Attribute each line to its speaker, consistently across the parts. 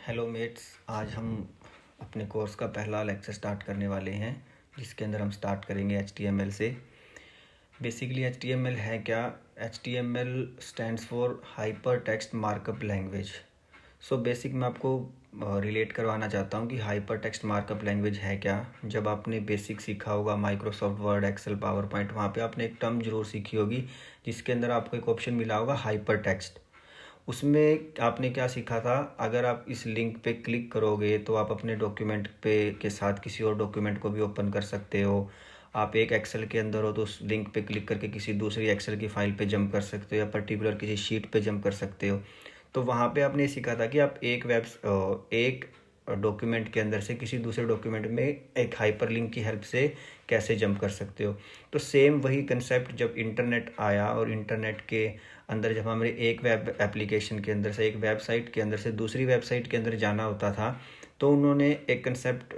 Speaker 1: Hello mats, आज हम अपने कोर्स का पहला लेक्चर स्टार्ट करने वाले हैं, जिसके अंदर हम स्टार्ट करेंगे HTML से। बेसिकली HTML है क्या? HTML stands for hyper text markup language. So basic मैं आपको रिलेट करवाना चाहता हूँ कि हाइपर टेक्स्ट मार्कअप लैंग्वेज है क्या। जब आपने बेसिक सीखा होगा Microsoft Word, Excel, PowerPoint, वहाँ पे आपने एक टर्म जरूर सीखी होगी जिसके अंदर आपको एक ऑप्शन मिला होगा हाइपर टेक्स्ट। उसमें आपने क्या सीखा था? अगर आप इस लिंक पे क्लिक करोगे तो आप अपने डॉक्यूमेंट पे के साथ किसी और डॉक्यूमेंट को भी ओपन कर सकते हो। आप एक एक्सेल के अंदर हो तो उस लिंक पे क्लिक करके किसी दूसरी एक्सेल की फाइल पे जंप कर सकते हो या पर्टिकुलर किसी शीट पे जंप कर सकते हो। तो वहाँ पे आपने सीखा था कि आप एक डॉक्यूमेंट के अंदर से किसी दूसरे डॉक्यूमेंट में एक हाइपरलिंक की हेल्प से कैसे जंप कर सकते हो। तो सेम वही कंसेप्ट जब इंटरनेट आया और इंटरनेट के अंदर जब हमें एक वेब एप्लीकेशन के अंदर से एक वेबसाइट के अंदर से दूसरी वेबसाइट के अंदर जाना होता था, तो उन्होंने एक कंसेप्ट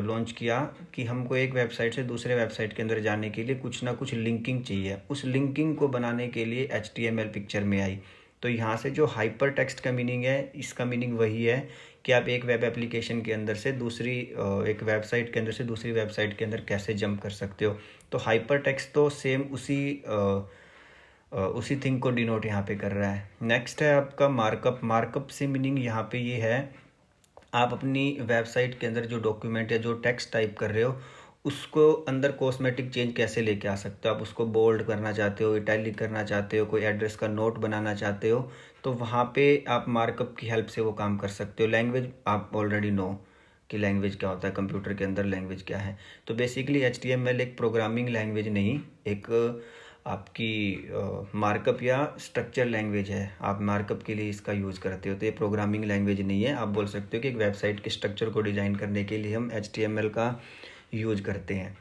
Speaker 1: लॉन्च किया कि हमको एक वेबसाइट से दूसरे वेबसाइट के अंदर जाने के लिए कुछ ना कुछ लिंकिंग चाहिए। उस लिंकिंग को बनाने के लिए HTML पिक्चर में आई। तो यहाँ से जो हाइपर टेक्स्ट का मीनिंग है, इसका मीनिंग वही है कि आप एक वेब एप्लीकेशन के अंदर से एक वेबसाइट के अंदर से दूसरी वेबसाइट के अंदर कैसे जंप कर सकते हो। तो हाइपर टेक्स्ट तो सेम उसी थिंग को डिनोट यहाँ पे कर रहा है। नेक्स्ट है आपका मार्कअप। मार्कअप से मीनिंग यहाँ पे ये है, आप अपनी वेबसाइट के अंदर जो डॉक्यूमेंट या जो टेक्स्ट टाइप कर रहे हो उसको अंदर कॉस्मेटिक चेंज कैसे लेके आ सकते हो। आप उसको बोल्ड करना चाहते हो, इटैलिक करना चाहते हो, कोई एड्रेस का नोट बनाना चाहते हो, तो वहाँ पे आप मार्कअप की हेल्प से वो काम कर सकते हो। लैंग्वेज आप ऑलरेडी नो कि लैंग्वेज क्या होता है, कंप्यूटर के अंदर लैंग्वेज क्या है। तो बेसिकली HTML एक प्रोग्रामिंग लैंग्वेज नहीं, एक आपकी मार्कअप या स्ट्रक्चर लैंग्वेज है। आप मार्कअप के लिए इसका यूज़ करते हो, तो ये प्रोग्रामिंग लैंग्वेज नहीं है। आप बोल सकते हो कि एक वेबसाइट के स्ट्रक्चर को डिज़ाइन करने के लिए हम HTML का यूज करते हैं।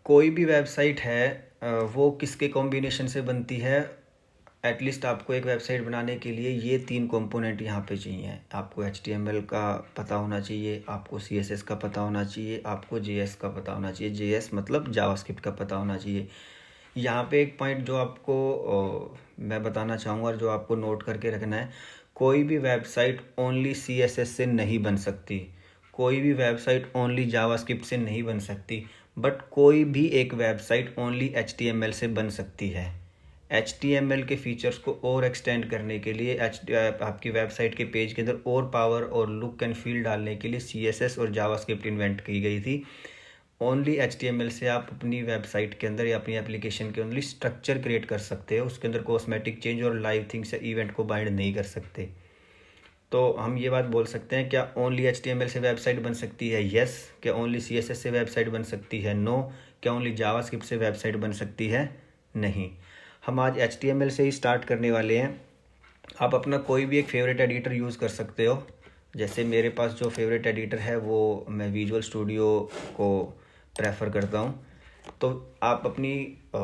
Speaker 1: कोई भी वेबसाइट है वो किसके कॉम्बिनेशन से बनती है? एटलीस्ट आपको एक वेबसाइट बनाने के लिए ये 3 कंपोनेंट यहाँ पे चाहिए। आपको HTML का पता होना चाहिए, आपको CSS का पता होना चाहिए, आपको JS का पता होना चाहिए। JS मतलब जावास्क्रिप्ट का पता होना चाहिए। यहाँ पे एक पॉइंट जो आपको मैं बताना चाहूँगा और जो आपको नोट करके रखना है, कोई भी वेबसाइट ओनली CSS से नहीं बन सकती, कोई भी वेबसाइट ओनली जावास्क्रिप्ट से नहीं बन सकती, बट कोई भी एक वेबसाइट ओनली HTML से बन सकती है। HTML के फीचर्स को और एक्सटेंड करने के लिए आपकी वेबसाइट के पेज के अंदर और पावर और लुक एंड फील डालने के लिए CSS और जावास्क्रिप्ट इन्वेंट की गई थी। ओनली HTML से आप अपनी वेबसाइट के अंदर या अपनी एप्लीकेशन के ओनली स्ट्रक्चर क्रिएट कर सकते हो। उसके अंदर कॉस्मेटिक चेंज और लाइव थिंग्स या इवेंट को बाइंड नहीं कर सकते। तो हम ये बात बोल सकते हैं, क्या ओनली HTML से वेबसाइट बन सकती है? यस। क्या ओनली CSS से वेबसाइट बन सकती है? नो। क्या ओनली जावास्क्रिप्ट से वेबसाइट बन सकती है? नहीं। हम आज HTML से ही स्टार्ट करने वाले हैं। आप अपना कोई भी एक फेवरेट एडिटर यूज़ कर सकते हो। जैसे मेरे पास जो फेवरेट एडिटर है वो मैं विजुअल स्टूडियो को प्रेफर करता हूँ। तो आप अपनी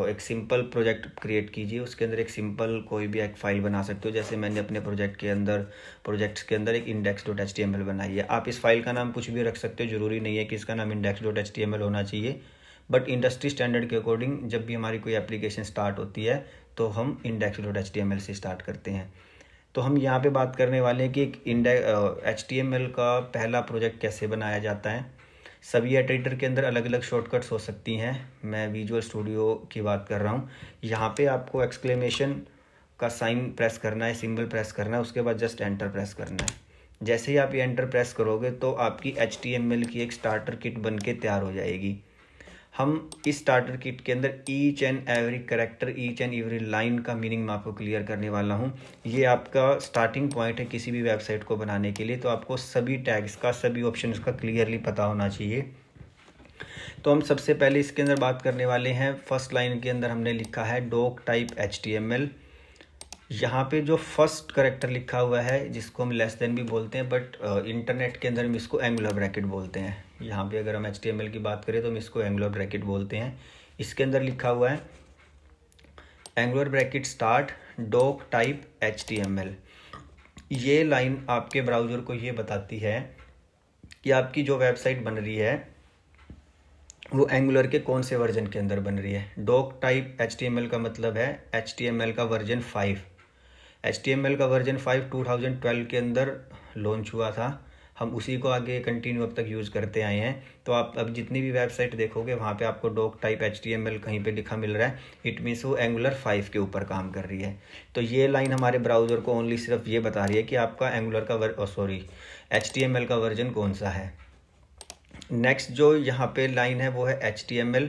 Speaker 1: एक सिंपल प्रोजेक्ट क्रिएट कीजिए, उसके अंदर एक सिंपल कोई भी एक फ़ाइल बना सकते हो। जैसे मैंने अपने प्रोजेक्ट्स के अंदर एक index.html बनाई है। आप इस फाइल का नाम कुछ भी रख सकते हो, ज़रूरी नहीं है कि इसका नाम index.html होना चाहिए, बट इंडस्ट्री स्टैंडर्ड के अकॉर्डिंग जब भी हमारी कोई एप्लीकेशन स्टार्ट होती है तो हम index.html से स्टार्ट करते हैं। तो हम यहाँ पे बात करने वाले हैं कि एक HTML का पहला प्रोजेक्ट कैसे बनाया जाता है। सभी एडिटर के अंदर अलग अलग शॉर्टकट्स हो सकती हैं, मैं विजुअल स्टूडियो की बात कर रहा हूँ। यहाँ पे आपको एक्सक्लेमेशन का साइन प्रेस करना है, सिंबल प्रेस करना है, उसके बाद जस्ट एंटर प्रेस करना है। जैसे ही आप ये एंटर प्रेस करोगे तो आपकी HTML की एक स्टार्टर किट बन के तैयार हो जाएगी। हम इस स्टार्टर किट के अंदर each and every character, each and every line का मीनिंग मैं आपको क्लियर करने वाला हूँ। ये आपका स्टार्टिंग पॉइंट है किसी भी वेबसाइट को बनाने के लिए। तो आपको सभी टैग्स का, सभी ऑप्शंस का क्लियरली पता होना चाहिए। तो हम सबसे पहले इसके अंदर बात करने वाले हैं। फर्स्ट लाइन के अंदर हमने लिखा है डॉक टाइप HTML। यहाँ पे जो फर्स्ट करेक्टर लिखा हुआ है, जिसको हम लेस देन भी बोलते हैं, बट इंटरनेट के अंदर हम इसको एंगुलर ब्रैकेट बोलते हैं। यहाँ पे अगर हम HTML की बात करें तो हम इसको एंगुलर ब्रैकेट बोलते हैं। इसके अंदर लिखा हुआ है angular bracket start doctype HTML। ये लाइन आपके ब्राउज़र को ये बताती है कि आपकी जो वेबसाइट बन रही है वो एंगुलर के कौन से वर्जन के अंदर बन रही है। डॉक टाइप HTML का मतलब है HTML का वर्जन 5। HTML का वर्जन 5 2012 के अंदर लॉन्च हुआ था। हम उसी को आगे कंटिन्यू अब तक यूज़ करते आए हैं। तो आप अब जितनी भी वेबसाइट देखोगे वहाँ पे आपको डॉक टाइप HTML कहीं पे लिखा मिल रहा है, इट मीन्स वो एंगुलर 5 के ऊपर काम कर रही है। तो ये लाइन हमारे ब्राउज़र को ओनली सिर्फ ये बता रही है कि आपका एंगुलर का HTML का वर्जन कौन सा है। नेक्स्ट जो यहाँ पे लाइन है वो है HTML,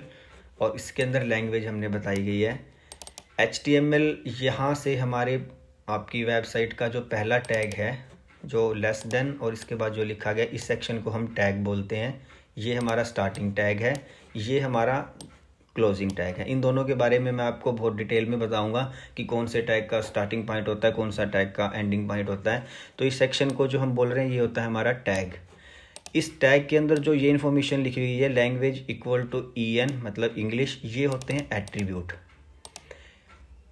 Speaker 1: और इसके अंदर लैंग्वेज हमने बताई गई है। HTML यहाँ से हमारे आपकी वेबसाइट का जो पहला टैग है, जो लेस देन और इसके बाद जो लिखा गया, इस सेक्शन को हम टैग बोलते हैं। ये हमारा स्टार्टिंग टैग है, ये हमारा क्लोजिंग टैग है। इन दोनों के बारे में मैं आपको बहुत डिटेल में बताऊंगा कि कौन से टैग का स्टार्टिंग पॉइंट होता है, कौन सा टैग का एंडिंग पॉइंट होता है। तो इस सेक्शन को जो हम बोल रहे हैं ये होता है हमारा टैग। इस टैग के अंदर जो ये इन्फॉर्मेशन लिखी हुई है, लैंग्वेज इक्वल टू EN मतलब इंग्लिश, ये होते हैं एट्रीब्यूट।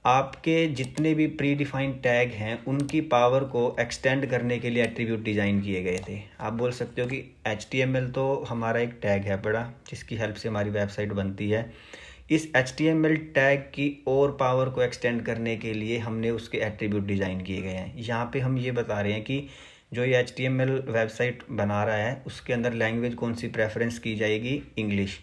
Speaker 1: आपके जितने भी प्री डिफाइंड टैग हैं उनकी पावर को एक्सटेंड करने के लिए एट्रीब्यूट डिज़ाइन किए गए थे। आप बोल सकते हो कि HTML तो हमारा एक टैग है बड़ा, जिसकी हेल्प से हमारी वेबसाइट बनती है। इस HTML टैग की और पावर को एक्सटेंड करने के लिए हमने उसके एट्रीब्यूट डिज़ाइन किए गए हैं। यहाँ पे हम ये बता रहे हैं कि जो ये HTML वेबसाइट बना रहा है उसके अंदर लैंग्वेज कौन सी प्रेफरेंस की जाएगी, इंग्लिश।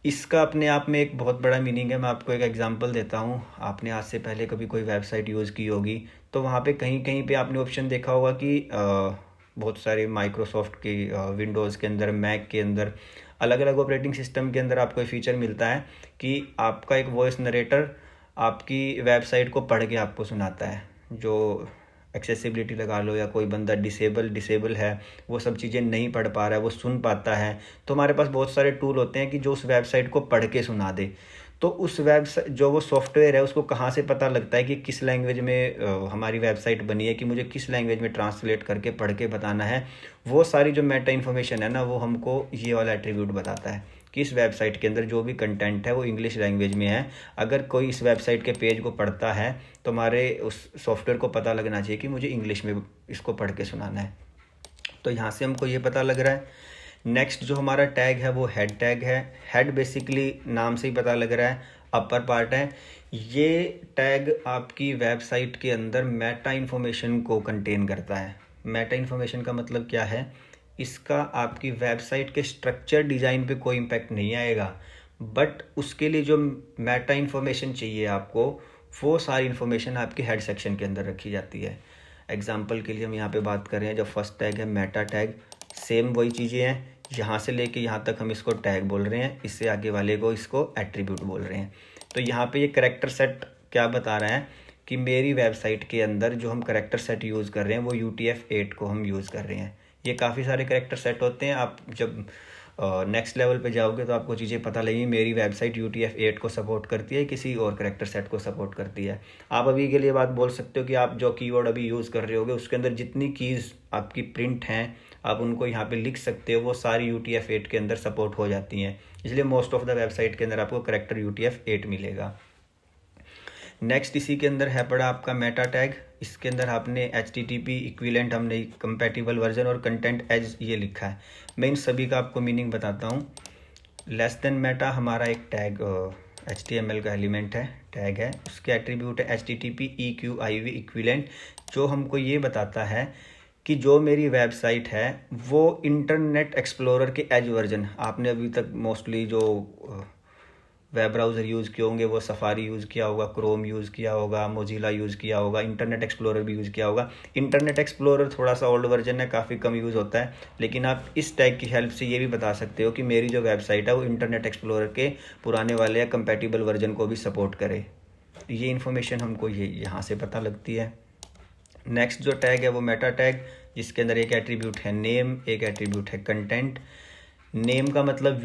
Speaker 1: इसका अपने आप में एक बहुत बड़ा मीनिंग है। मैं आपको एक एग्जांपल देता हूँ। आपने आज से पहले कभी कोई वेबसाइट यूज़ की होगी तो वहाँ पे कहीं कहीं पे आपने ऑप्शन देखा होगा कि बहुत सारे माइक्रोसॉफ्ट की विंडोज़ के अंदर, मैक के अंदर, अलग अलग ऑपरेटिंग सिस्टम के अंदर आपको फीचर मिलता है कि आपका एक वॉइस नरेटर आपकी वेबसाइट को पढ़ के आपको सुनाता है। जो एक्सेसिबिलिटी लगा लो, या कोई बंदा डिसेबल है, वो सब चीज़ें नहीं पढ़ पा रहा है, वो सुन पाता है, तो हमारे पास बहुत सारे टूल होते हैं कि जो उस वेबसाइट को पढ़ के सुना दे। तो उस वेबसाइट जो वो सॉफ्टवेयर है उसको कहाँ से पता लगता है कि किस लैंग्वेज में हमारी वेबसाइट बनी है, कि मुझे किस लैंग्वेज में ट्रांसलेट करके पढ़ के बताना है। वो सारी जो मेटा इन्फॉर्मेशन है ना, वो हमको ये वाला एट्रीब्यूट बताता है कि इस वेबसाइट के अंदर जो भी कंटेंट है वो इंग्लिश लैंग्वेज में है। अगर कोई इस वेबसाइट के पेज को पढ़ता है तो हमारे उस सॉफ्टवेयर को पता लगना चाहिए कि मुझे इंग्लिश में इसको पढ़ के सुनाना है। तो यहाँ से हमको ये पता लग रहा है। नेक्स्ट जो हमारा टैग है वो हेड टैग है। हेड बेसिकली नाम से ही पता लग रहा है अपर पार्ट है। ये टैग आपकी वेबसाइट के अंदर मेटा इन्फॉर्मेशन को कंटेन करता है। मेटा इन्फॉर्मेशन का मतलब क्या है, इसका आपकी वेबसाइट के स्ट्रक्चर डिज़ाइन पे कोई इम्पैक्ट नहीं आएगा, बट उसके लिए जो मेटा इन्फॉर्मेशन चाहिए आपको, वो सारी इन्फॉर्मेशन आपके हेड सेक्शन के अंदर रखी जाती है। एग्जांपल के लिए हम यहाँ पे बात कर रहे हैं, जो फर्स्ट टैग है मेटा टैग, सेम वही चीज़ें हैं। यहाँ से लेके यहाँ तक हम इसको टैग बोल रहे हैं, इससे आगे वाले को इसको एट्रीब्यूट बोल रहे हैं। तो यहाँ पे ये करैक्टर सेट क्या बता रहा है कि मेरी वेबसाइट के अंदर जो हम करैक्टर सेट यूज़ कर रहे हैं वो UTF-8 को हम यूज़ कर रहे हैं। ये काफ़ी सारे करैक्टर सेट होते हैं। आप जब नेक्स्ट लेवल पे जाओगे तो आपको चीज़ें पता लगेंगी मेरी वेबसाइट UTF-8 को सपोर्ट करती है, किसी और करैक्टर सेट को सपोर्ट करती है। आप अभी के लिए बात बोल सकते हो कि आप जो कीवर्ड अभी यूज़ कर रहे होगे उसके अंदर जितनी कीज़ आपकी प्रिंट हैं आप उनको यहाँ पे लिख सकते हो, वो सारी UTF-8 के अंदर सपोर्ट हो जाती हैं। इसलिए मोस्ट ऑफ द वेबसाइट के अंदर आपको करैक्टर UTF-8 मिलेगा। नेक्स्ट इसी के अंदर है पड़ा आपका मेटा टैग। इसके अंदर आपने HTTP इक्विवेलेंट, हमने कंपैटिबल वर्जन और कंटेंट एज ये लिखा है। मैं इन सभी का आपको मीनिंग बताता हूँ। लेस देन मेटा हमारा एक टैग HTML का एलिमेंट है, टैग है। उसके एट्रीब्यूट है HTTP EQIV इक्विवेलेंट, जो हमको ये बताता है कि जो मेरी वेबसाइट है वो इंटरनेट एक्सप्लोरर के एज वर्जन, आपने अभी तक मोस्टली जो वेब ब्राउज़र यूज़ किए होंगे वो सफारी यूज़ किया होगा, क्रोम यूज़ किया होगा, मोजिला यूज़ किया होगा, इंटरनेट एक्सप्लोरर भी यूज़ किया होगा। इंटरनेट एक्सप्लोरर थोड़ा सा ओल्ड वर्जन है, काफ़ी कम यूज़ होता है, लेकिन आप इस टैग की हेल्प से ये भी बता सकते हो कि मेरी जो वेबसाइट है वो इंटरनेट एक्सप्लोरर के पुराने वाले या कंपैटिबल वर्जन को भी सपोर्ट करे। ये इन्फॉर्मेशन हमको यहाँ से पता लगती है। नेक्स्ट जो टैग है वो मेटा टैग, जिसके अंदर एक एट्रीब्यूट है नेम, एक एट्रीब्यूट है कंटेंट। नेम का मतलब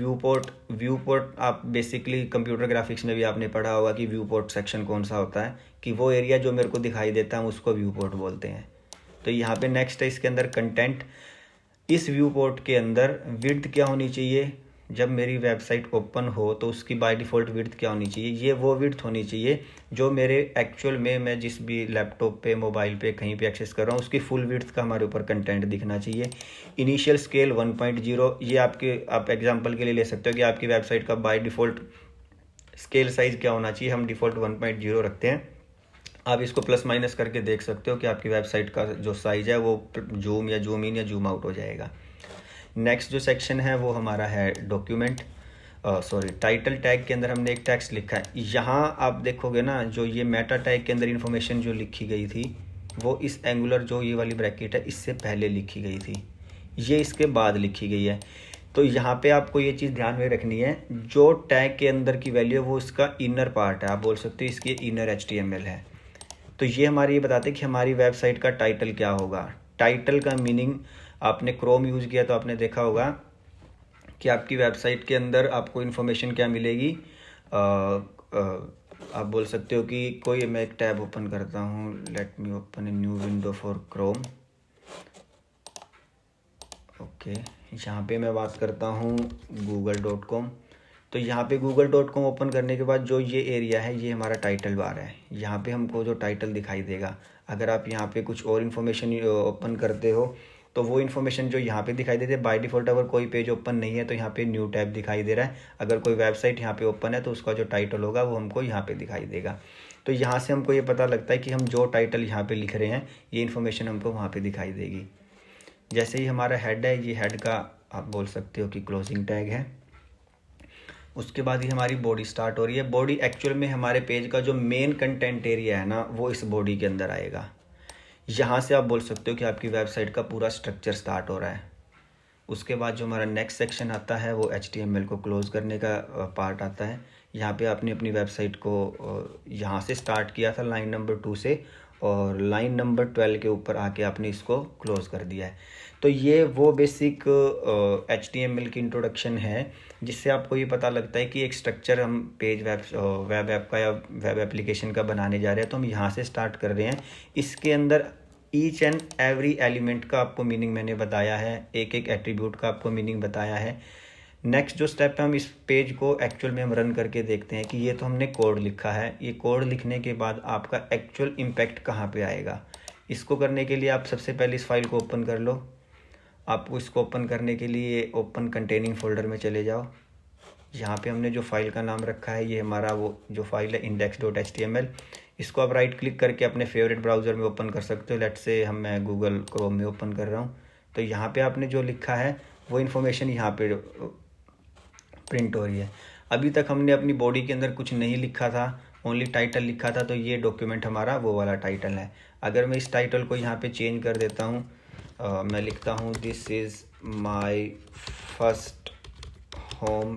Speaker 1: व्यू पोर्ट आप बेसिकली कंप्यूटर ग्राफिक्स में भी आपने पढ़ा होगा कि व्यू पोर्ट सेक्शन कौन सा होता है, कि वो एरिया जो मेरे को दिखाई देता है उसको व्यू पोर्ट बोलते हैं। तो यहाँ पे नेक्स्ट है इसके अंदर कंटेंट। इस व्यू पोर्ट के अंदर विड्थ क्या होनी चाहिए, जब मेरी वेबसाइट ओपन हो तो उसकी बाय डिफ़ॉल्ट विड्थ क्या होनी चाहिए, ये वो विड्थ होनी चाहिए जो मेरे एक्चुअल में मैं जिस भी लैपटॉप पे, मोबाइल पे, कहीं पे एक्सेस कर रहा हूँ उसकी फुल विड्थ का हमारे ऊपर कंटेंट दिखना चाहिए। इनिशियल स्केल 1.0, ये आप एग्जांपल के लिए ले सकते हो कि आपकी वेबसाइट का बाय डिफ़ॉल्ट स्केल साइज़ क्या होना चाहिए। हम डिफ़ॉल्ट 1.0 रखते हैं। आप इसको प्लस माइनस करके देख सकते हो कि आपकी वेबसाइट का जो साइज़ है वो जूम या जूम इन या जूम आउट हो जाएगा। नेक्स्ट जो सेक्शन है वो हमारा है डॉक्यूमेंट, सॉरी टाइटल टैग के अंदर हमने एक टेक्स्ट लिखा है। यहाँ आप देखोगे ना, जो ये मेटा टैग के अंदर इन्फॉर्मेशन जो लिखी गई थी वो इस एंगुलर जो ये वाली ब्रैकेट है इससे पहले लिखी गई थी, ये इसके बाद लिखी गई है। तो यहाँ पे आपको ये चीज़ ध्यान में रखनी है, जो टैग के अंदर की वैल्यू है वो इसका इनर पार्ट है, आप बोल सकते हो इसकी इनर HTML है। तो ये हमारी ये बताते हैं कि हमारी वेबसाइट का टाइटल क्या होगा। टाइटल का मीनिंग, आपने क्रोम यूज़ किया तो आपने देखा होगा कि आपकी वेबसाइट के अंदर आपको इन्फॉर्मेशन क्या मिलेगी। आप बोल सकते हो कि कोई, मैं एक टैब ओपन करता हूँ, let me open a new window for Chrome. Okay, यहाँ पे मैं बात करता हूँ google.com। तो यहाँ पे google.com ओपन करने के बाद जो ये एरिया है ये हमारा टाइटल बार है, यहाँ पे हमको जो टाइटल दिखाई देगा। अगर आप यहाँ पे कुछ और इन्फॉर्मेशन ओपन करते हो तो वो इन्फॉर्मेशन जो यहाँ पे दिखाई देती है बाय डिफ़ॉल्ट, अगर कोई पेज ओपन नहीं है तो यहाँ पे न्यू टैब दिखाई दे रहा है। अगर कोई वेबसाइट यहाँ पे ओपन है तो उसका जो टाइटल होगा वो हमको यहाँ पे दिखाई देगा। तो यहाँ से हमको ये पता लगता है कि हम जो टाइटल यहाँ पे लिख रहे हैं ये इन्फॉर्मेशन हमको वहाँ पे दिखाई देगी। जैसे ही हमारा हेड है, ये हेड का आप बोल सकते हो कि क्लोजिंग टैग है। उसके बाद ही हमारी बॉडी स्टार्ट हो रही है। बॉडी एक्चुअल में हमारे पेज का जो मेन कंटेंट एरिया है ना वो इस बॉडी के अंदर आएगा। यहाँ से आप बोल सकते हो कि आपकी वेबसाइट का पूरा स्ट्रक्चर स्टार्ट हो रहा है। उसके बाद जो हमारा नेक्स्ट सेक्शन आता है वो HTML को क्लोज़ करने का पार्ट आता है। यहाँ पे आपने अपनी वेबसाइट को यहाँ से स्टार्ट किया था लाइन नंबर 2 से, और लाइन नंबर 12 के ऊपर आके आपने इसको क्लोज़ कर दिया है। तो ये वो बेसिक HTML की इंट्रोडक्शन है जिससे आपको ये पता लगता है कि एक स्ट्रक्चर हम पेज वेब ऐप का या वेब एप्लीकेशन का बनाने जा रहे हैं तो हम यहाँ से स्टार्ट कर रहे हैं। इसके अंदर ईच एंड एवरी एलिमेंट का आपको मीनिंग मैंने बताया है, एक एक एट्रीब्यूट का आपको मीनिंग बताया है। नेक्स्ट जो स्टेप है, हम इस पेज को एक्चुअल में हम रन करके देखते हैं कि ये तो हमने कोड लिखा है, ये कोड लिखने के बाद आपका एक्चुअल इम्पैक्ट कहाँ पे आएगा। इसको करने के लिए आप सबसे पहले इस फाइल को ओपन कर लो। आपको इसको ओपन करने के लिए ओपन कंटेनिंग फोल्डर में चले जाओ। यहाँ पे हमने जो फाइल का नाम रखा है ये हमारा वो जो फाइल है index.html। इसको आप राइट क्लिक करके अपने फेवरेट ब्राउज़र में ओपन कर सकते हो। लेट्स से मैं गूगल क्रोम में ओपन कर रहा हूँ। तो यहाँ पे आपने जो लिखा है वो इन्फॉर्मेशन यहाँ पे प्रिंट हो रही है। अभी तक हमने अपनी बॉडी के अंदर कुछ नहीं लिखा था, ओनली टाइटल लिखा था, तो ये डॉक्यूमेंट हमारा वो वाला टाइटल है। अगर मैं इस टाइटल को यहाँ पे चेंज कर देता हूँ, मैं लिखता हूँ this is my first home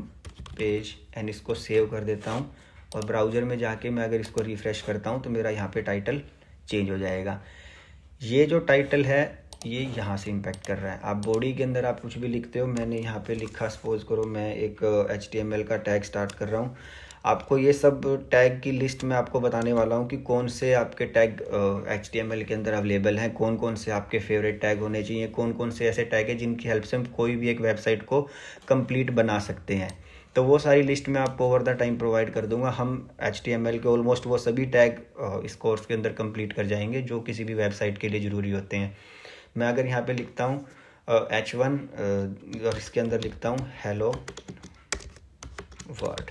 Speaker 1: page and इसको सेव कर देता हूँ, और ब्राउज़र में जाके मैं अगर इसको रिफ़्रेश करता हूँ तो मेरा यहाँ पे टाइटल चेंज हो जाएगा। ये जो टाइटल है ये यहाँ से इम्पैक्ट कर रहा है। आप बॉडी के अंदर आप कुछ भी लिखते हो, मैंने यहाँ पे लिखा, सपोज करो मैं एक HTML का टैग स्टार्ट कर रहा हूँ। आपको ये सब टैग की लिस्ट मैं आपको बताने वाला हूँ कि कौन से आपके टैग HTML के अंदर अवेलेबल हैं, कौन कौन से आपके फेवरेट टैग होने चाहिए, कौन कौन से ऐसे टैग हैं जिनकी हेल्प से हम कोई भी एक वेबसाइट को कंप्लीट बना सकते हैं। तो वो सारी लिस्ट मैं आपको ओवर द टाइम प्रोवाइड कर दूंगा। हम HTML के ऑलमोस्ट वो सभी टैग इस कोर्स के अंदर कंप्लीट कर जाएंगे जो किसी भी वेबसाइट के लिए ज़रूरी होते हैं। मैं अगर यहाँ पे लिखता हूँ H1 और इसके अंदर लिखता हूँ हेलो वर्ड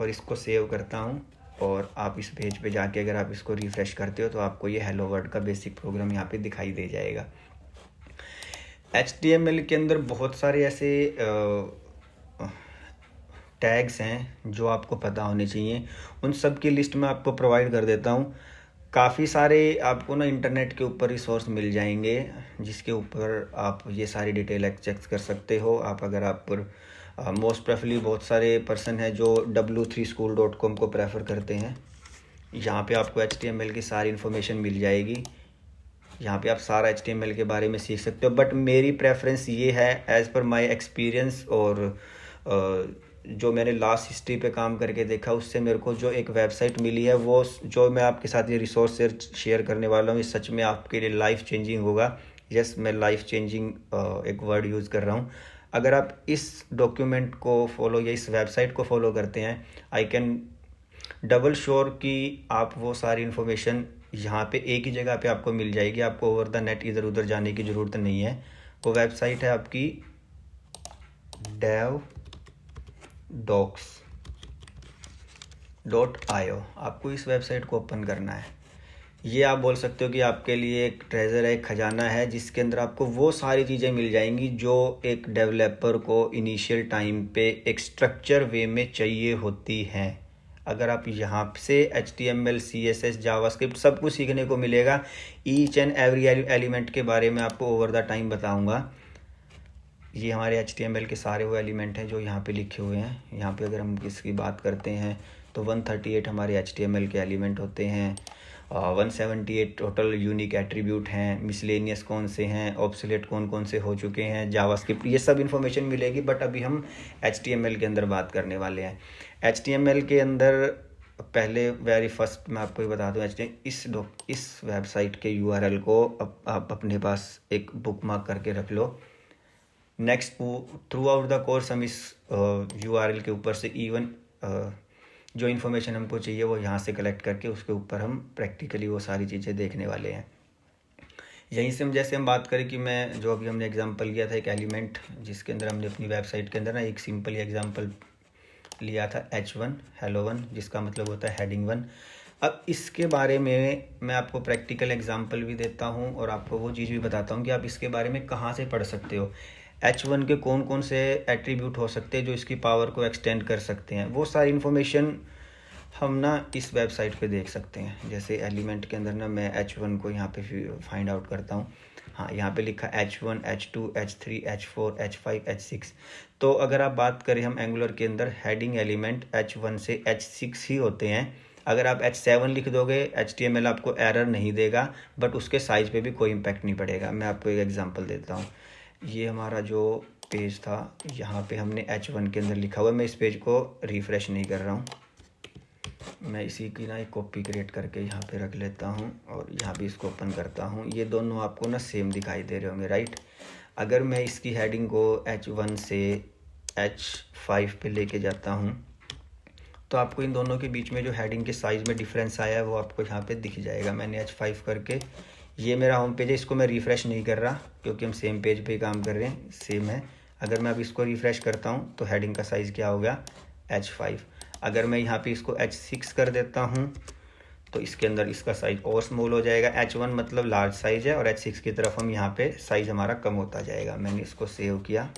Speaker 1: और इसको सेव करता हूँ, और आप इस पेज पे जाके अगर आप इसको रिफ़्रेश करते हो तो आपको ये हेलो वर्ड का बेसिक प्रोग्राम यहाँ पे दिखाई दे जाएगा। HTML के अंदर बहुत सारे ऐसे टैग्स हैं जो आपको पता होने चाहिए, उन सब की लिस्ट मैं आपको प्रोवाइड कर देता हूँ। काफ़ी सारे आपको ना इंटरनेट के ऊपर रिसोर्स मिल जाएंगे जिसके ऊपर आप ये सारी डिटेल चेक कर सकते हो। आप अगर आप मोस्ट प्रेफरली बहुत सारे पर्सन हैं जो w3school.com को प्रेफर करते हैं। यहाँ पे आपको HTML की सारी इन्फॉर्मेशन मिल जाएगी, यहाँ पे आप सारा HTML के बारे में सीख सकते हो। बट मेरी प्रेफरेंस ये है एज़ पर माय एक्सपीरियंस, और जो मैंने लास्ट हिस्ट्री पे काम करके देखा उससे मेरे को जो एक वेबसाइट मिली है, वो जो मैं आपके साथ ये रिसोर्स शेयर करने वाला हूँ, ये सच में आपके लिए लाइफ चेंजिंग होगा। यस, मैं लाइफ चेंजिंग एक वर्ड यूज़ कर रहा हूँ। अगर आप इस डॉक्यूमेंट को फॉलो या इस वेबसाइट को फॉलो करते हैं, आई कैन डबल श्योर कि आप वो सारी इन्फॉर्मेशन यहाँ पे एक ही जगह पे आपको मिल जाएगी। आपको ओवर द नेट इधर उधर जाने की ज़रूरत नहीं है। वो वेबसाइट है आपकी dev docs आपको इस वेबसाइट को ओपन करना है। ये आप बोल सकते हो कि आपके लिए एक ट्रेजर है, एक खजाना है, जिसके अंदर आपको वो सारी चीज़ें मिल जाएंगी जो एक डेवलपर को इनिशियल टाइम पे एक स्ट्रक्चर वे में चाहिए होती हैं। अगर आप यहाँ से HTML, CSS, जावास्क्रिप्ट सब कुछ सीखने को मिलेगा। ईच एंड एवरी एलिमेंट के बारे में आपको ओवर द टाइम बताऊँगा। ये हमारे HTML के सारे वो एलिमेंट हैं जो यहाँ पे लिखे हुए हैं। यहाँ पे अगर हम इसकी बात करते हैं तो 138 हमारे HTML के एलिमेंट होते हैं, 178 टोटल यूनिक एट्रीब्यूट हैं, मिसलेनियस कौन से हैं, ऑब्सोलेट कौन कौन से हो चुके हैं, जावास्क्रिप्ट, ये सब इन्फॉर्मेशन मिलेगी। बट अभी हम HTML के अंदर बात करने वाले हैं। HTML के अंदर पहले वेरी फर्स्ट मैं आपको ये बता दूँ, इस वेबसाइट के URL को आप अपने पास एक बुक मार्क करके रख लो। Next throughout the course हम इस URL के ऊपर से इवन जो इन्फॉर्मेशन हमको चाहिए वो यहाँ से कलेक्ट करके उसके ऊपर हम प्रैक्टिकली वो सारी चीज़ें देखने वाले हैं। यहीं से हम जैसे हम बात करें कि मैं जो अभी हमने एग्जांपल लिया था एक एलिमेंट, जिसके अंदर हमने अपनी वेबसाइट के अंदर ना एक सिंपल एग्जांपल लिया था H1 हेलो 1, जिसका मतलब होता है हेडिंग 1। अब इसके बारे में मैं आपको प्रैक्टिकल एग्जांपल भी देता हूँ और आपको वो चीज़ भी बताता हूँ कि आप इसके बारे में कहाँ से पढ़ सकते हो। H1 के कौन कौन से एट्रीब्यूट हो सकते हैं जो इसकी पावर को एक्सटेंड कर सकते हैं, वो सारी इन्फॉर्मेशन हम ना इस वेबसाइट पे देख सकते हैं। जैसे एलिमेंट के अंदर ना मैं H1 को यहाँ पे फाइंड आउट करता हूँ। हाँ, यहाँ पे लिखा H1, H2, H3, H4, H5, H6। तो अगर आप बात करें हम एंगुलर के अंदर हेडिंग एलिमेंट H1 से H6 ही होते हैं। अगर आप H7 लिख दोगे HTML आपको एरर नहीं देगा, बट उसके साइज़ पे भी कोई इम्पैक्ट नहीं पड़ेगा। मैं आपको एक एग्जांपल देता हूँ। ये हमारा जो पेज था, यहाँ पे हमने H1 के अंदर लिखा हुआ है। मैं इस पेज को रिफ़्रेश नहीं कर रहा हूँ, मैं इसी की ना एक कॉपी क्रिएट करके यहाँ पे रख लेता हूँ और यहाँ भी इसको ओपन करता हूँ। ये दोनों आपको ना सेम दिखाई दे रहे होंगे, राइट। अगर मैं इसकी हेडिंग को H1 से H5 पे लेके जाता हूँ तो आपको इन दोनों के बीच में जो हेडिंग के साइज़ में डिफरेंस आया है वो आपको यहाँ पे दिख जाएगा। मैंने H5 करके, ये मेरा होम पेज है, इसको मैं रिफ़्रेश नहीं कर रहा क्योंकि हम सेम पेज पे काम कर रहे हैं, सेम है। अगर मैं अब इसको रिफ़्रेश करता हूँ तो हेडिंग का साइज़ क्या हो गया, H5। अगर मैं यहाँ पे इसको H6 कर देता हूँ तो इसके अंदर इसका साइज़ और स्मॉल हो जाएगा। H1 मतलब लार्ज साइज़ है और H6 की तरफ हम यहाँ पे साइज़ हमारा कम होता जाएगा। मैंने इसको सेव किया,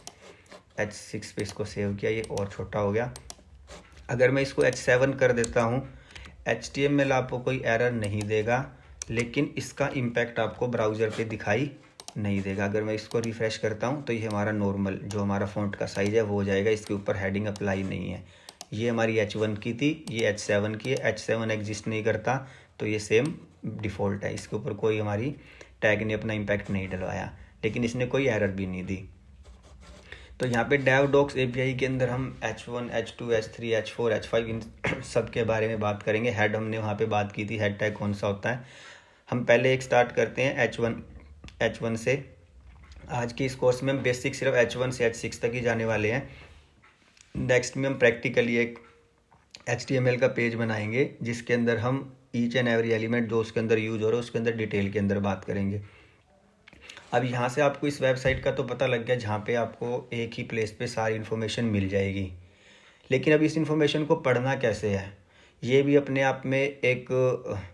Speaker 1: H6 पे इसको सेव किया, ये और छोटा हो गया। अगर मैं इसको H7 कर देता हूँ, HTML आपको कोई एरर नहीं देगा, लेकिन इसका इम्पैक्ट आपको ब्राउज़र पे दिखाई नहीं देगा। अगर मैं इसको रिफ़्रेश करता हूँ तो ये हमारा नॉर्मल जो हमारा फ़ॉन्ट का साइज़ है वो हो जाएगा, इसके ऊपर हेडिंग अप्लाई नहीं है। ये हमारी H1 की थी, ये H7 की है। H7 एग्जिस्ट नहीं करता तो ये सेम डिफ़ॉल्ट है, इसके ऊपर कोई हमारी टैग ने अपना इम्पैक्ट नहीं डलवाया, लेकिन इसने कोई एरर भी नहीं दी। तो यहाँ पे DevDocs API के अंदर हम H1, H2, H3, H4, H5 इन सब के बारे में बात करेंगे। हेड हमने वहाँ पे बात की थी, हेड टैग कौन सा होता है। हम पहले एक स्टार्ट करते हैं H1 से। आज की इस कोर्स में हम बेसिक सिर्फ H1 से H6 तक ही जाने वाले हैं। नेक्स्ट में हम प्रैक्टिकली एक HTML का पेज बनाएंगे जिसके अंदर हम ईच एंड एवरी एलिमेंट जो उसके अंदर यूज हो रहा है उसके अंदर डिटेल के अंदर बात करेंगे। अब यहाँ से आपको इस वेबसाइट का तो पता लग गया जहाँ पे आपको एक ही प्लेस पे सारी इन्फॉर्मेशन मिल जाएगी, लेकिन अब इस इन्फॉर्मेशन को पढ़ना कैसे है, ये भी अपने आप में एक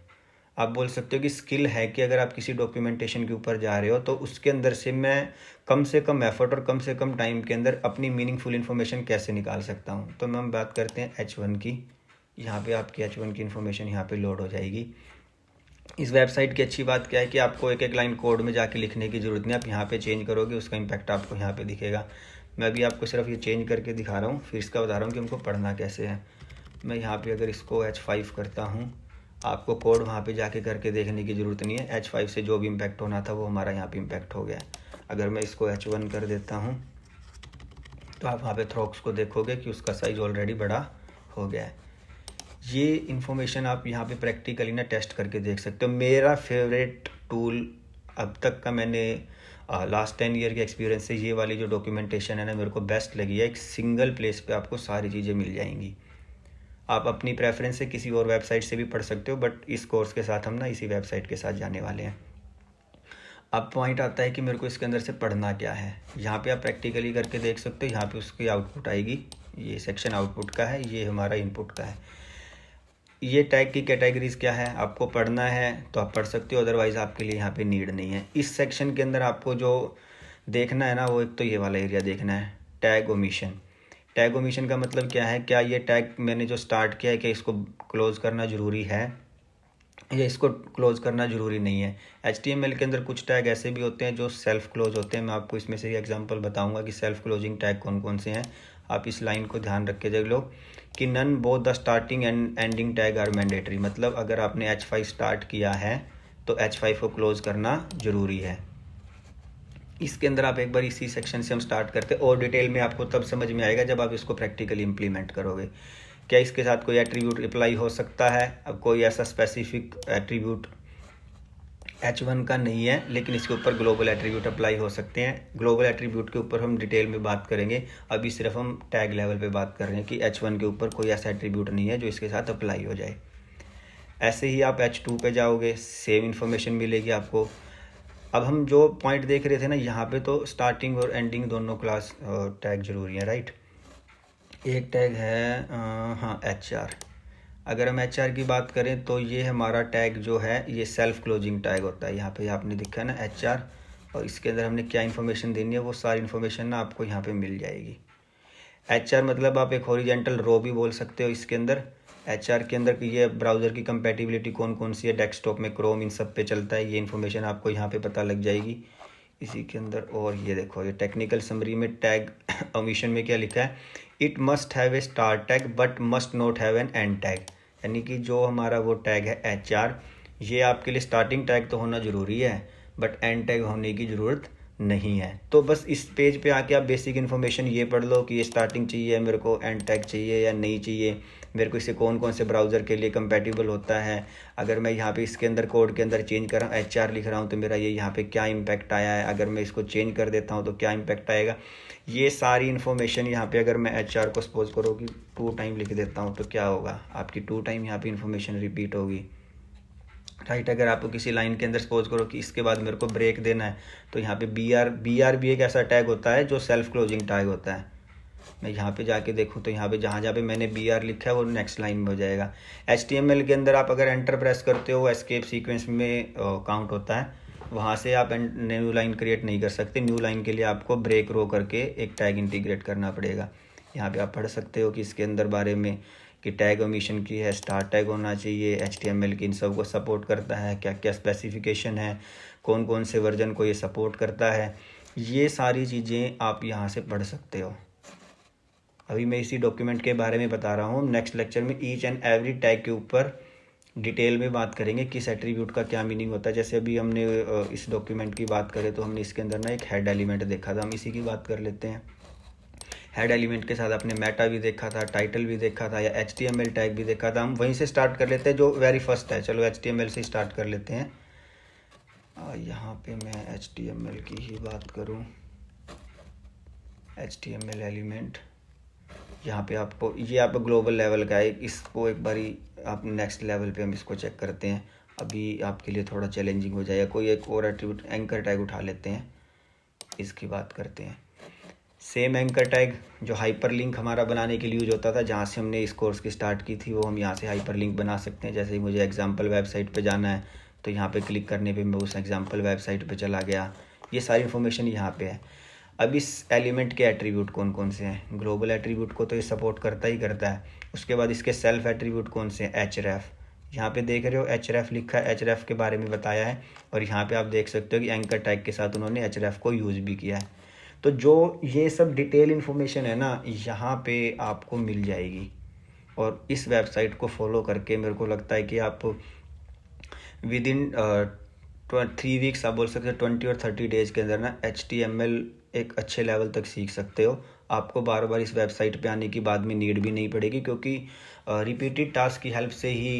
Speaker 1: आप बोल सकते हो कि स्किल है कि अगर आप किसी डॉक्यूमेंटेशन के ऊपर जा रहे हो तो उसके अंदर से मैं कम से कम एफर्ट और कम से कम टाइम के अंदर अपनी मीनिंगफुल इन्फॉर्मेशन कैसे निकाल सकता हूँ। तो हम बात करते हैं H1 की। यहाँ पे आपकी H1 की इन्फॉर्मेशन यहाँ पे लोड हो जाएगी। इस वेबसाइट की अच्छी बात क्या है कि आपको एक एक लाइन कोड में जाके लिखने की ज़रूरत नहीं, आप यहाँ पे चेंज करोगे उसका इम्पैक्ट आपको यहाँ पे दिखेगा। मैं अभी आपको सिर्फ ये चेंज करके दिखा रहा हूँ, फिर इसका बता रहा हूँ कि हमको पढ़ना कैसे है। मैं यहाँ पे अगर इसको H5 करता हूँ, आपको कोड वहाँ पे जाके करके देखने की ज़रूरत नहीं है। H5 से जो भी इम्पैक्ट होना था वो हमारा यहाँ पे इम्पैक्ट हो गया। अगर मैं इसको H1 कर देता हूँ तो आप वहाँ पे थ्रोक्स को देखोगे कि उसका साइज़ ऑलरेडी बड़ा हो गया है। ये इन्फॉर्मेशन आप यहाँ पे प्रैक्टिकली ना टेस्ट करके देख सकते हो। मेरा फेवरेट टूल अब तक का, मैंने लास्ट 10 ईयर के एक्सपीरियंस से ये वाली जो डॉक्यूमेंटेशन है ना मेरे को बेस्ट लगी है। एक सिंगल प्लेस पे आपको सारी चीज़ें मिल जाएंगी। आप अपनी प्रेफरेंस से किसी और वेबसाइट से भी पढ़ सकते हो, बट इस कोर्स के साथ हम ना इसी वेबसाइट के साथ जाने वाले हैं। अब पॉइंट आता है कि मेरे को इसके अंदर से पढ़ना क्या है। यहाँ पे आप प्रैक्टिकली करके देख सकते हो। यहाँ पे उसकी आउटपुट आएगी, ये सेक्शन आउटपुट का है, ये हमारा इनपुट का है। ये टैग की कैटेगरीज क्या है, आपको पढ़ना है तो आप पढ़ सकते हो, अदरवाइज़ आपके लिए यहाँ पे नीड नहीं है। इस सेक्शन के अंदर आपको जो देखना है ना, वो एक तो ये वाला एरिया देखना है, टैग ओमिशन। टैग ओमिशन का मतलब क्या है, क्या ये टैग मैंने जो स्टार्ट किया है क्या इसको क्लोज़ करना ज़रूरी है या इसको क्लोज़ करना ज़रूरी नहीं है। HTML के अंदर कुछ टैग ऐसे भी होते हैं जो सेल्फ क्लोज होते हैं। मैं आपको इसमें से एग्जांपल बताऊंगा कि सेल्फ क्लोजिंग टैग कौन कौन से हैं। आप इस लाइन को ध्यान रख के देख लो कि none both the starting and ending tag are mandatory. मतलब अगर आपने H5 स्टार्ट किया है तो H5 को क्लोज़ करना ज़रूरी है। इसके अंदर आप एक बार इसी सेक्शन से हम स्टार्ट करते हैं, और डिटेल में आपको तब समझ में आएगा जब आप इसको प्रैक्टिकली इम्प्लीमेंट करोगे। क्या इसके साथ कोई एट्रीब्यूट अप्लाई हो सकता है? अब कोई ऐसा स्पेसिफिक एट्रीब्यूट H1 का नहीं है, लेकिन इसके ऊपर ग्लोबल एट्रीब्यूट अप्लाई हो सकते हैं। ग्लोबल एट्रीब्यूट के ऊपर हम डिटेल में बात करेंगे, अभी सिर्फ हम टैग लेवल पे बात कर रहे हैं कि H1 के ऊपर कोई ऐसा एट्रीब्यूट नहीं है जो इसके साथ अप्लाई हो जाए। ऐसे ही आप H2 पे जाओगे, सेम इन्फॉर्मेशन मिलेगी आपको। अब हम जो पॉइंट देख रहे थे ना, यहाँ पे तो स्टार्टिंग और एंडिंग दोनों क्लास टैग जरूरी है, राइट। एक टैग है हाँ HR। अगर हम HR की बात करें तो ये हमारा टैग जो है ये सेल्फ क्लोजिंग टैग होता है। यहाँ पे आपने दिखा है ना HR, और इसके अंदर हमने क्या इन्फॉर्मेशन देनी है वो सारी इन्फॉर्मेशन ना आपको यहाँ पे मिल जाएगी। HR मतलब आप एक हॉरिजेंटल रो भी बोल सकते हो इसके अंदर। HR के अंदर ये ब्राउज़र की कंपैटिबिलिटी कौन कौन सी है, डेस्कटॉप में क्रोम इन सब पे चलता है, ये इन्फॉर्मेशन आपको यहाँ पे पता लग जाएगी इसी के अंदर। और ये देखो, ये टेक्निकल समरी में टैग ओमिशन में क्या लिखा है, it must have a start tag but must not have an and tag. यानी कि जो हमारा वो टैग है HR, ये आपके लिए स्टार्टिंग टैग तो होना ज़रूरी है बट एंड टैग होने की ज़रूरत नहीं है। तो बस इस पेज पे आके आप बेसिक इन्फॉर्मेशन ये पढ़ लो कि ये स्टार्टिंग चाहिए, मेरे को एंड टैग चाहिए या नहीं चाहिए, मेरे को इसे कौन कौन से ब्राउज़र के लिए कंपैटिबल होता है। अगर मैं यहाँ पे इसके अंदर कोड के अंदर चेंज कर रहा हूँ, HR लिख रहा हूँ, तो मेरा ये यहाँ पे क्या इम्पैक्ट आया है, अगर मैं इसको चेंज कर देता हूँ तो क्या इम्पैक्ट आएगा। ये सारी इन्फॉर्मेशन यहाँ पे अगर मैं HR को सपोज करो कि 2 टाइम लिख देता हूँ तो क्या होगा, आपकी 2 टाइम यहाँ पे इन्फॉर्मेशन रिपीट होगी, राइट। अगर आपको किसी लाइन के अंदर सपोज करो कि इसके बाद मेरे को ब्रेक देना है तो यहाँ पे BR भी एक ऐसा टैग होता है जो सेल्फ क्लोजिंग टैग होता है। मैं यहाँ पे जाके देखूँ तो यहाँ पे जहाँ पे मैंने BR लिखा है वो नेक्स्ट लाइन में हो जाएगा। HTML के अंदर आप अगर एंटर प्रेस करते हो, एस्केप सीक्वेंस में काउंट होता है, वहाँ से आप न्यू लाइन क्रिएट नहीं कर सकते। न्यू लाइन के लिए आपको ब्रेक रो करके एक टैग इंटीग्रेट करना पड़ेगा। यहाँ पे आप पढ़ सकते हो कि इसके अंदर बारे में कि टैग ओमिशन की है, स्टार्ट टैग होना चाहिए, HTML की इन सब को सपोर्ट करता है, क्या क्या स्पेसिफिकेशन है, कौन कौन से वर्जन को ये सपोर्ट करता है, ये सारी चीज़ें आप यहाँ से पढ़ सकते हो। अभी मैं इसी डॉक्यूमेंट के बारे में बता रहा हूँ। नेक्स्ट लेक्चर में ईच एंड एवरी टैग के ऊपर डिटेल में बात करेंगे किस एट्रीब्यूट का क्या मीनिंग होता है। जैसे अभी हमने इस डॉक्यूमेंट की बात करें तो हमने इसके अंदर ना एक हेड एलिमेंट देखा था, हम इसी की बात कर लेते हैं। हेड एलिमेंट के साथ आपने मेटा भी देखा था, टाइटल भी देखा था, या HTML टैग भी देखा था। हम वहीं से स्टार्ट कर लेते हैं जो वेरी फर्स्ट है। चलो HTML से स्टार्ट कर लेते हैं। यहाँ पे मैं HTML की ही बात करूँ, HTML एलिमेंट यहाँ पे आपको ये आप ग्लोबल लेवल का है, इसको एक बारी आप नेक्स्ट लेवल पे हम इसको चेक करते हैं। अभी आपके लिए थोड़ा चैलेंजिंग हो जाएगा। कोई एक और एट्रीब्यूट एंकर टैग उठा लेते हैं, इसकी बात करते हैं। सेम एंकर टैग जो हाइपरलिंक हमारा बनाने के लिए यूज होता था, जहाँ से हमने इस कोर्स की स्टार्ट की थी, वो हम यहाँ से हाइपरलिंक बना सकते हैं। जैसे ही मुझे एग्जाम्पल वेबसाइट पे जाना है तो यहाँ पे क्लिक करने पे मैं उस एग्जाम्पल वेबसाइट पे चला गया। ये सारी इन्फॉर्मेशन यहाँ पे है। अब इस एलिमेंट के एट्रीब्यूट कौन कौन से हैं, ग्लोबल एट्रीब्यूट को तो ये सपोर्ट करता ही करता है। उसके बाद इसके सेल्फ एट्रीब्यूट कौन से हैं, href। यहाँ पे देख रहे हो href लिखा है, href के बारे में बताया है। और यहाँ पे आप देख सकते हो कि एंकर टैग के साथ उन्होंने href को यूज़ भी किया है। तो जो ये सब डिटेल इन्फॉर्मेशन है ना, यहाँ पे आपको मिल जाएगी। और इस वेबसाइट को फॉलो करके मेरे को लगता है कि आप विद इन 3 वीक्स आप बोल सकते हो 20 और 30 डेज़ के अंदर ना HTML एक अच्छे लेवल तक सीख सकते हो। आपको बार बार इस वेबसाइट पे आने की बाद में नीड भी नहीं पड़ेगी, क्योंकि रिपीटेड टास्क की हेल्प से ही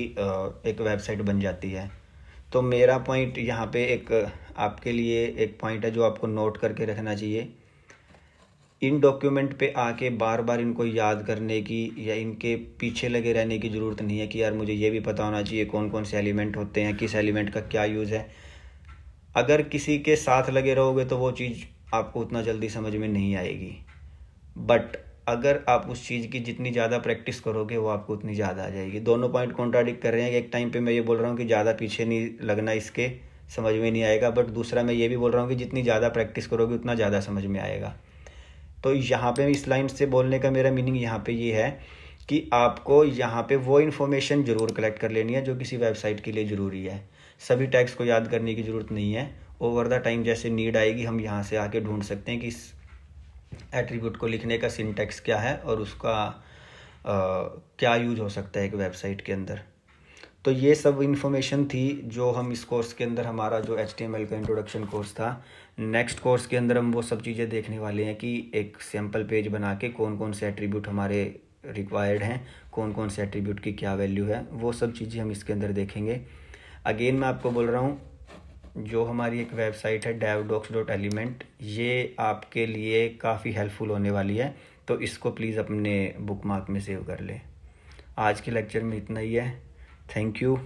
Speaker 1: एक वेबसाइट बन जाती है। तो मेरा पॉइंट यहाँ पे एक आपके लिए एक पॉइंट है जो आपको नोट करके रखना चाहिए। इन डॉक्यूमेंट पे आके बार बार इनको याद करने की या इनके पीछे लगे रहने की ज़रूरत नहीं है कि यार मुझे ये भी पता होना चाहिए कौन कौन से एलिमेंट होते हैं, किस एलिमेंट का क्या यूज़ है। अगर किसी के साथ लगे रहोगे तो वो चीज़ आपको उतना जल्दी समझ में नहीं आएगी। बट अगर आप उस चीज़ की जितनी ज़्यादा प्रैक्टिस करोगे वो आपको उतनी ज़्यादा आ जाएगी। दोनों पॉइंट कॉन्ट्राडिक्ट कर रहे हैं। एक टाइम पे मैं ये बोल रहा हूँ कि ज़्यादा पीछे नहीं लगना, इसके समझ में नहीं आएगा, बट दूसरा मैं ये भी बोल रहा हूँ कि जितनी ज़्यादा प्रैक्टिस करोगे उतना ज़्यादा समझ में आएगा। तो यहाँ पे इस लाइन से बोलने का मेरा मीनिंग यहाँ पे ये है कि आपको यहाँ पे वो इन्फॉर्मेशन ज़रूर कलेक्ट कर लेनी है जो किसी वेबसाइट के लिए ज़रूरी है। सभी टैग्स को याद करने की ज़रूरत नहीं है। ओवर द टाइम जैसे नीड आएगी हम यहाँ से आके ढूंढ सकते हैं कि इस एट्रीब्यूट को लिखने का सिंटैक्स क्या है और उसका क्या यूज हो सकता है एक वेबसाइट के अंदर। तो ये सब इन्फॉर्मेशन थी जो हम इस कोर्स के अंदर, हमारा जो HTML का इंट्रोडक्शन कोर्स था। नेक्स्ट कोर्स के अंदर हम वो सब चीज़ें देखने वाले हैं कि एक सैम्पल पेज बना के कौन कौन से एट्रीब्यूट हमारे रिक्वायर्ड हैं, कौन कौन से एट्रीब्यूट की क्या वैल्यू है, वो सब चीज़ें हम इसके अंदर देखेंगे। अगेन मैं आपको बोल रहा हूँ, जो हमारी एक वेबसाइट है devdocs.element, ये आपके लिए काफ़ी हेल्पफुल होने वाली है, तो इसको प्लीज़ अपने बुकमार्क में सेव कर लें। आज के लेक्चर में इतना ही है। Thank you.